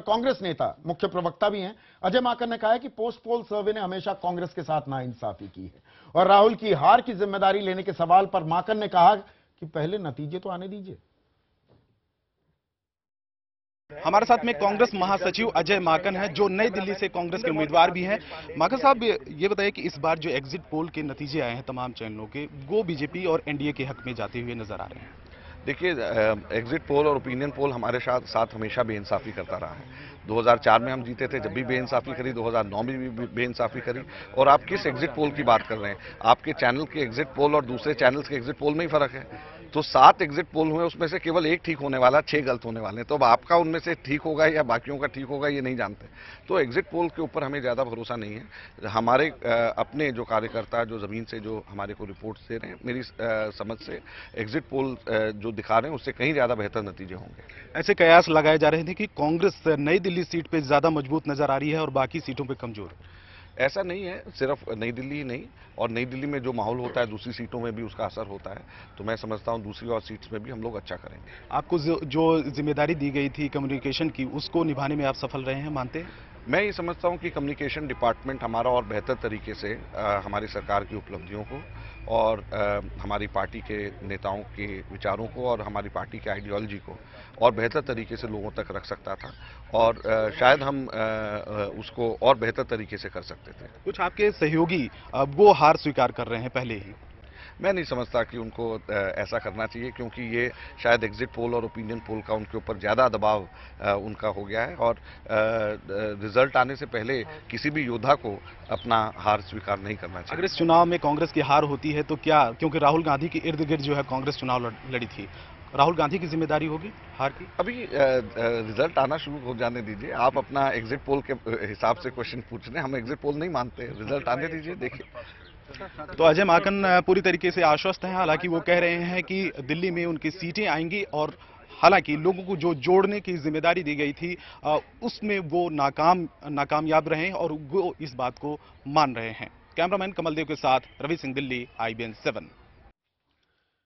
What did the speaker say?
कांग्रेस नेता मुख्य प्रवक्ता भी हैं अजय माकन ने कहा है कि पोस्ट पोल सर्वे ने हमेशा कांग्रेस के साथ नाइंसाफी की है और राहुल की हार की जिम्मेदारी लेने के सवाल पर माकन ने कहा कि पहले नतीजे तो आने दीजिए। हमारे साथ में कांग्रेस महासचिव अजय माकन है जो नई दिल्ली से कांग्रेस के उम्मीदवार भी हैं। माकन साहब, ये बताइए कि इस बार जो एग्जिट पोल के नतीजे आए हैं तमाम चैनलों के, वो बीजेपी और एनडीए के हक में जाते हुए नजर आ रहे हैं। देखिए, एग्जिट पोल और ओपिनियन पोल हमारे साथ हमेशा बेइंसाफी करता रहा है। 2004 में हम जीते थे, जब भी बेइंसाफी करी, 2009 में भी बेइंसाफी करी। और आप किस एग्जिट पोल की बात कर रहे हैं? आपके चैनल के एग्जिट पोल और दूसरे चैनल्स के एग्जिट पोल में ही फर्क है। तो 7 एग्जिट पोल हुए, उसमें से केवल 1 ठीक होने वाला, 6 गलत होने वाले हैं। तो अब आपका उनमें से ठीक होगा या बाकियों का ठीक होगा, ये नहीं जानते। तो एग्जिट पोल के ऊपर हमें ज़्यादा भरोसा नहीं है। हमारे अपने जो कार्यकर्ता जो ज़मीन से जो हमारे को रिपोर्ट्स दे रहे हैं, मेरी समझ से एग्जिट पोल जो दिखा रहे हैं उससे कहीं ज़्यादा बेहतर नतीजे होंगे। ऐसे कयास लगाए जा रहे थे कि कांग्रेस नई दिल्ली सीट पे ज्यादा मजबूत नजर आ रही है और बाकी सीटों पे कमजोर। ऐसा नहीं है, सिर्फ नई दिल्ली ही नहीं, और नई दिल्ली में जो माहौल होता है दूसरी सीटों में भी उसका असर होता है। तो मैं समझता हूं दूसरी और सीट्स में भी हम लोग अच्छा करेंगे। आपको जो जिम्मेदारी दी गई थी कम्युनिकेशन की, उसको निभाने में आप सफल रहे हैं, मानते हैं? मैं ये समझता हूं कि कम्युनिकेशन डिपार्टमेंट हमारा और बेहतर तरीके से हमारी सरकार की उपलब्धियों को और हमारी पार्टी के नेताओं के विचारों को और हमारी पार्टी के आइडियोलॉजी को और बेहतर तरीके से लोगों तक रख सकता था। और शायद हम उसको और बेहतर तरीके से कर सकते थे। कुछ आपके सहयोगी अब वो हार स्वीकार कर रहे हैं पहले ही। मैं नहीं समझता कि उनको ऐसा करना चाहिए, क्योंकि ये शायद एग्जिट पोल और ओपिनियन पोल का उनके ऊपर ज़्यादा दबाव उनका हो गया है। और रिजल्ट आने से पहले किसी भी योद्धा को अपना हार स्वीकार नहीं करना चाहिए। अगर इस चुनाव में कांग्रेस की हार होती है तो क्या, क्योंकि राहुल गांधी के इर्द गिर्द जो है कांग्रेस चुनाव लड़ी थी, राहुल गांधी की जिम्मेदारी होगी हार की? अभी रिजल्ट आना शुरू हो जाने दीजिए। आप अपना एग्जिट पोल के हिसाब से क्वेश्चन पूछ रहे हैं, हम एग्जिट पोल नहीं मानते। रिजल्ट आने दीजिए, देखिए। तो अजय माकन पूरी तरीके से आश्वस्त हैं। हालांकि वो कह रहे हैं कि दिल्ली में उनकी सीटें आएंगी और हालांकि लोगों को जो जोड़ने की जिम्मेदारी दी गई थी उसमें वो नाकामयाब रहे और वो इस बात को मान रहे हैं। कैमरामैन कमलदेव के साथ रवि सिंह, दिल्ली, IBN 7।